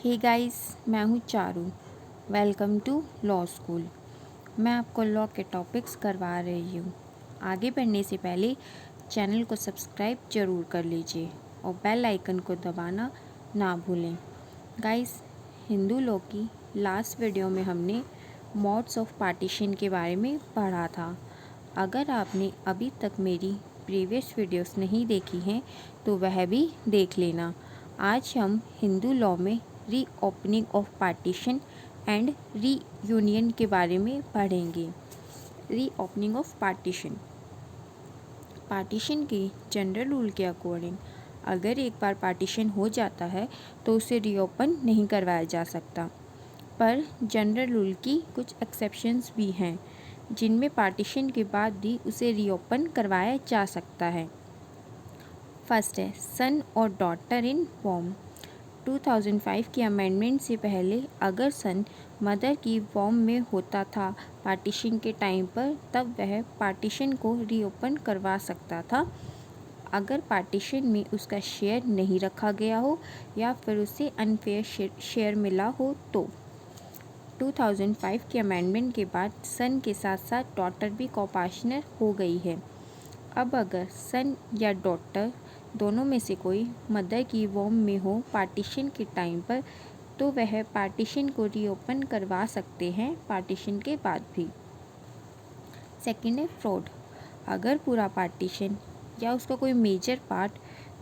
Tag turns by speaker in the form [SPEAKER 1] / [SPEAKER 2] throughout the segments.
[SPEAKER 1] हे guys, मैं हूँ Charu. Welcome to law school. मैं आपको लॉ के टॉपिक्स करवा रही हूँ। आगे बढ़ने से पहले चैनल को सब्सक्राइब ज़रूर कर लीजिए और बेल आइकन को दबाना ना भूलें। गाइस, हिंदू लॉ की लास्ट वीडियो में हमने मोड्स ऑफ पार्टीशन के बारे में पढ़ा था। अगर आपने अभी तक मेरी प्रीवियस वीडियोस नहीं देखी हैं तो वह भी देख लेना। आज हम हिंदू लॉ में reopening of partition and reunion के बारे में पढ़ेंगे। रीओपनिंग ऑफ पार्टीशन के जनरल रूल के अकॉर्डिंग अगर एक बार पार्टीशन हो जाता है तो उसे रीओपन नहीं करवाया जा सकता, पर जनरल रूल की कुछ एक्सेप्शंस भी हैं जिनमें पार्टीशन के बाद भी उसे रीओपन करवाया जा सकता है। फर्स्ट है सन और डॉटर इन वॉम। 2005 की अमेंडमेंट से पहले अगर सन मदर की वॉम में होता था पार्टीशन के टाइम पर, तब वह पार्टीशन को रीओपन करवा सकता था अगर पार्टीशन में उसका शेयर नहीं रखा गया हो या फिर उसे अनफेयर शेयर मिला हो तो। 2005 के अमेंडमेंट के बाद सन के साथ साथ डॉटर भी कोपार्टनर हो गई है। अब अगर सन या डॉटर दोनों में से कोई मदर की वॉम में हो पार्टीशन के टाइम पर, तो वह पार्टीशन को रीओपन करवा सकते हैं पार्टीशन के बाद भी। सेकेंड है फ्रॉड। अगर पूरा पार्टीशन या उसका कोई मेजर पार्ट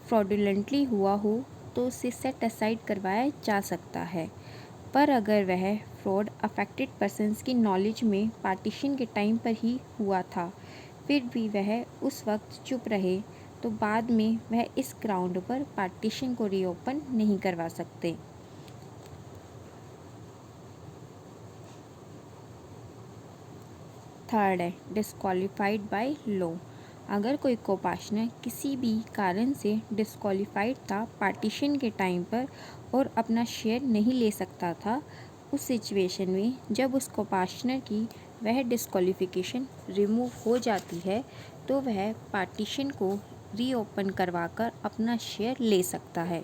[SPEAKER 1] फ्रॉडुलेंटली हुआ हो तो उसे सेट असाइड करवाया जा सकता है, पर अगर वह फ्रॉड अफेक्टेड पर्सन्स की नॉलेज में पार्टीशन के टाइम पर ही हुआ था फिर भी वह उस वक्त चुप रहे तो बाद में वह इस ग्राउंड पर पार्टीशन को रीओपन नहीं करवा सकते। थर्ड है डिस्क्वालिफाइड बाय लॉ। अगर कोई कोपार्टनर किसी भी कारण से डिस्क्वालिफाइड था पार्टीशन के टाइम पर और अपना शेयर नहीं ले सकता था, उस सिचुएशन में जब उस कोपार्टनर की वह डिस्क्वालिफिकेशन रिमूव हो जाती है तो वह पार्टीशन को रीओपन करवाकर अपना शेयर ले सकता है।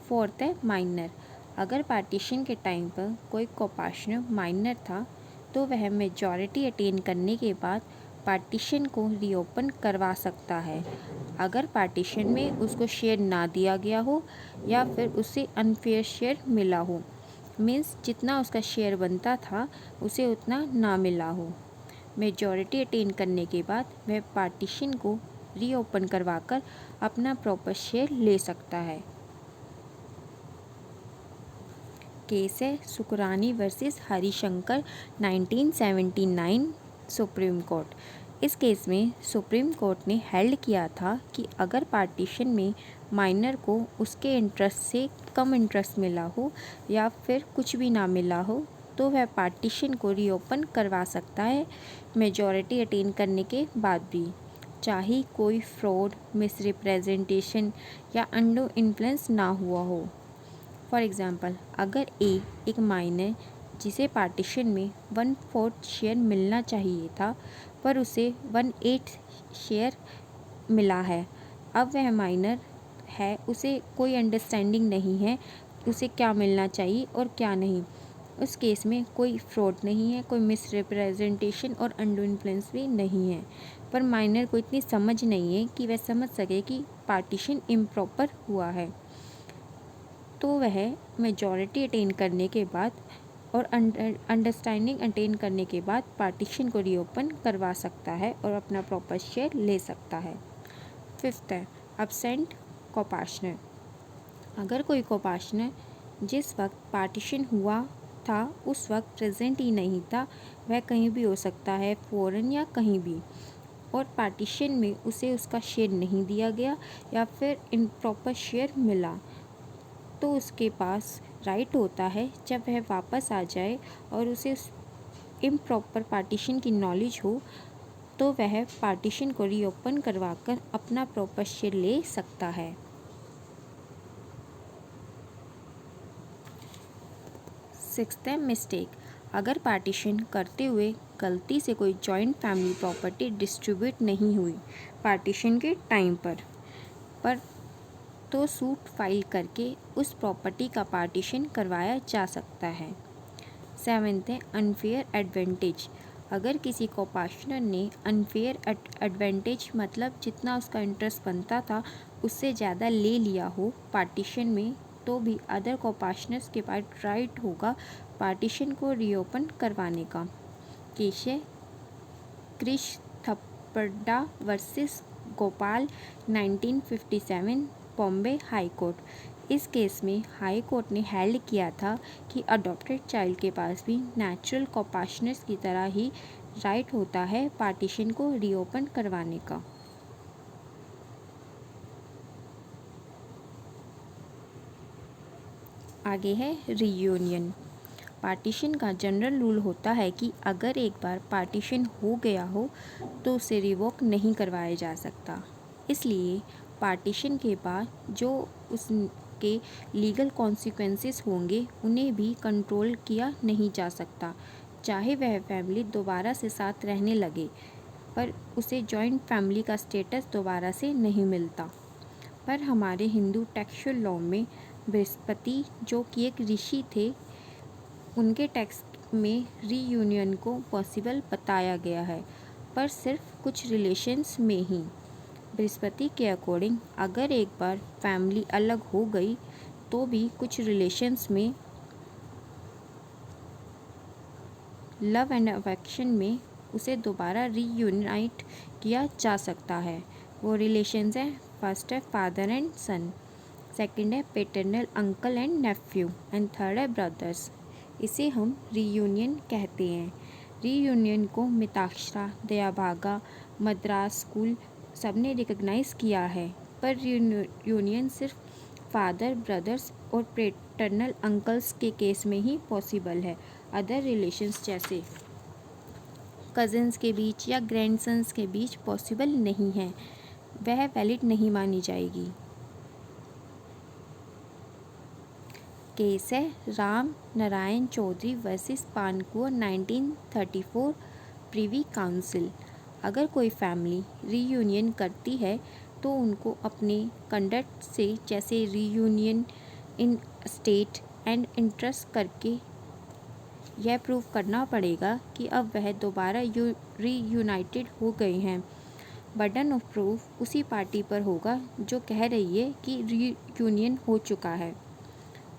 [SPEAKER 1] फोर्थ है माइनर। अगर पार्टीशन के टाइम पर कोई कोपार्टनर माइनर था तो वह मेजॉरिटी अटेन करने के बाद पार्टीशन को रीओपन करवा सकता है अगर पार्टीशन में उसको शेयर ना दिया गया हो या फिर उसे अनफेयर शेयर मिला हो, मीन्स जितना उसका शेयर बनता था उसे उतना ना मिला हो। मेजॉरिटी अटेन करने के बाद वह पार्टीशन को रीओपन करवाकर अपना प्रॉपर शेयर ले सकता है। केस है सुकरानी वर्सेस हरिशंकर 1979 सुप्रीम कोर्ट। इस केस में सुप्रीम कोर्ट ने हेल्ड किया था कि अगर पार्टीशन में माइनर को उसके इंटरेस्ट से कम इंटरेस्ट मिला हो या फिर कुछ भी ना मिला हो तो वह पार्टीशन को रीओपन करवा सकता है मेजॉरिटी अटेन करने के बाद भी, चाहे कोई फ्रॉड, मिसरिप्रेजेंटेशन या अंडर इन्फ्लुएंस ना हुआ हो। फॉर एग्ज़ाम्पल, अगर ए एक माइनर जिसे पार्टीशन में 1/4 शेयर मिलना चाहिए था पर उसे 1/8 शेयर मिला है, अब वह माइनर है, उसे कोई अंडरस्टैंडिंग नहीं है उसे क्या मिलना चाहिए और क्या नहीं। उस केस में कोई फ्रॉड नहीं है, कोई मिसरिप्रेजेंटेशन और अंडर इन्फ्लुएंस भी नहीं है, पर माइनर को इतनी समझ नहीं है कि वह समझ सके कि पार्टीशन इम्प्रॉपर हुआ है, तो वह मेजॉरिटी अटेन करने के बाद और अंडरस्टैंडिंग अटेन करने के बाद पार्टीशन को रीओपन करवा सकता है और अपना प्रॉपर शेयर ले सकता है। फिफ्थ है अब्सेंट कोपार्टनर। अगर कोई कोपार्टनर जिस वक्त पार्टीशन हुआ था उस वक्त प्रेजेंट ही नहीं था, वह कहीं भी हो सकता है, फॉरेन या कहीं भी, और पार्टीशन में उसे उसका शेयर नहीं दिया गया या फिर इम्प्रॉपर शेयर मिला, तो उसके पास राइट होता है जब वह वापस आ जाए और उसे उस इम्प्रॉपर पार्टीशन की नॉलेज हो तो वह पार्टीशन को रीओपन करवाकर अपना प्रॉपर शेयर ले सकता है। सिक्स्थ है मिस्टेक। अगर पार्टीशन करते हुए गलती से कोई जॉइंट फैमिली प्रॉपर्टी डिस्ट्रीब्यूट नहीं हुई पार्टीशन के टाइम पर तो सूट फाइल करके उस प्रॉपर्टी का पार्टीशन करवाया जा सकता है। 7th है अनफेयर एडवांटेज। अगर किसी को पार्टनर ने अनफेयर एडवांटेज मतलब जितना उसका इंटरेस्ट बनता था उससे ज़्यादा ले लिया हो पार्टीशन में, तो भी अदर को पार्टनर्स के पास राइट होगा पार्टीशन को रीओपन करवाने का। केस है Krish Thappada versus Gopal 1957 Bombay high court. इस केस में हाई कोर्ट ने हेल्ड किया था कि अडॉप्टेड चाइल्ड के पास भी नेचुरल कोपार्टनर्स की तरह ही राइट होता है पार्टीशन को रीओपन करवाने का। आगे है रीयूनियन। पार्टीशन का जनरल रूल होता है कि अगर एक बार पार्टीशन हो गया हो तो उसे रिवोक नहीं करवाया जा सकता। इसलिए पार्टीशन के बाद जो उसके लीगल कॉन्सिक्वेंसेस होंगे उन्हें भी कंट्रोल किया नहीं जा सकता, चाहे वह फैमिली दोबारा से साथ रहने लगे, पर उसे जॉइंट फैमिली का स्टेटस दोबारा से नहीं मिलता। पर हमारे हिंदू टेक्सचुअल लॉ में बृहस्पति जो कि एक ऋषि थे, उनके टेक्स्ट में रीयूनियन को पॉसिबल बताया गया है, पर सिर्फ कुछ रिलेशंस में ही। बृहस्पति के अकॉर्डिंग अगर एक बार फैमिली अलग हो गई तो भी कुछ रिलेशंस में लव एंड अफेक्शन में उसे दोबारा रीयूनाइट किया जा सकता है। वो रिलेशंस हैं, फर्स्ट है फादर एंड सन, सेकंड है paternal uncle and nephew, and third है ब्रदर्स। इसे हम रीयूनियन कहते हैं। रीयूनियन को मिताक्षरा, दयाभागा, मद्रास स्कूल सबने रिकॉग्नाइज़ किया है, पर रीयूनियन सिर्फ फादर, ब्रदर्स और पैटर्नल अंकल्स के केस में ही पॉसिबल है। अदर रिलेशंस जैसे कज़न्स के बीच या ग्रैंडसन्स के बीच पॉसिबल नहीं है, वह वैलिड नहीं मानी जाएगी। केस है राम नारायण चौधरी वर्सेस पानकुआ 1934 प्रीवी काउंसिल। अगर कोई फैमिली रीयूनियन करती है तो उनको अपने कंडक्ट से, जैसे reunion in state and interest करके यह प्रूव करना पड़ेगा कि अब वह दोबारा रीयूनाइटेड हो गए हैं। बर्डन ऑफ प्रूफ उसी पार्टी पर होगा जो कह रही है कि रीयूनियन हो चुका है।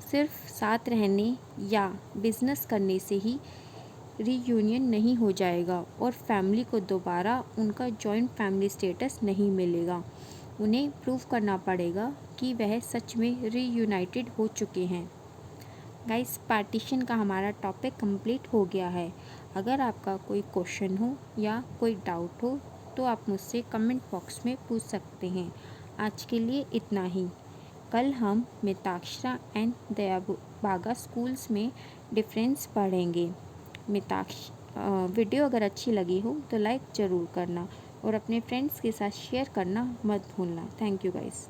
[SPEAKER 1] सिर्फ साथ रहने या बिजनेस करने से ही रीयूनियन नहीं हो जाएगा और फैमिली को दोबारा उनका जॉइंट फैमिली स्टेटस नहीं मिलेगा। उन्हें प्रूव करना पड़ेगा कि वह सच में रीयूनाइटेड हो चुके हैं। गाइस, पार्टीशन का हमारा टॉपिक कंप्लीट हो गया है। अगर आपका कोई क्वेश्चन हो या कोई डाउट हो तो आप मुझसे कमेंट बॉक्स में पूछ सकते हैं। आज के लिए इतना ही। कल हम मिताक्षरा एंड दयाभागा स्कूल्स में डिफरेंस पढ़ेंगे। वीडियो अगर अच्छी लगी हो तो लाइक ज़रूर करना और अपने फ्रेंड्स के साथ शेयर करना मत भूलना। Thank you guys.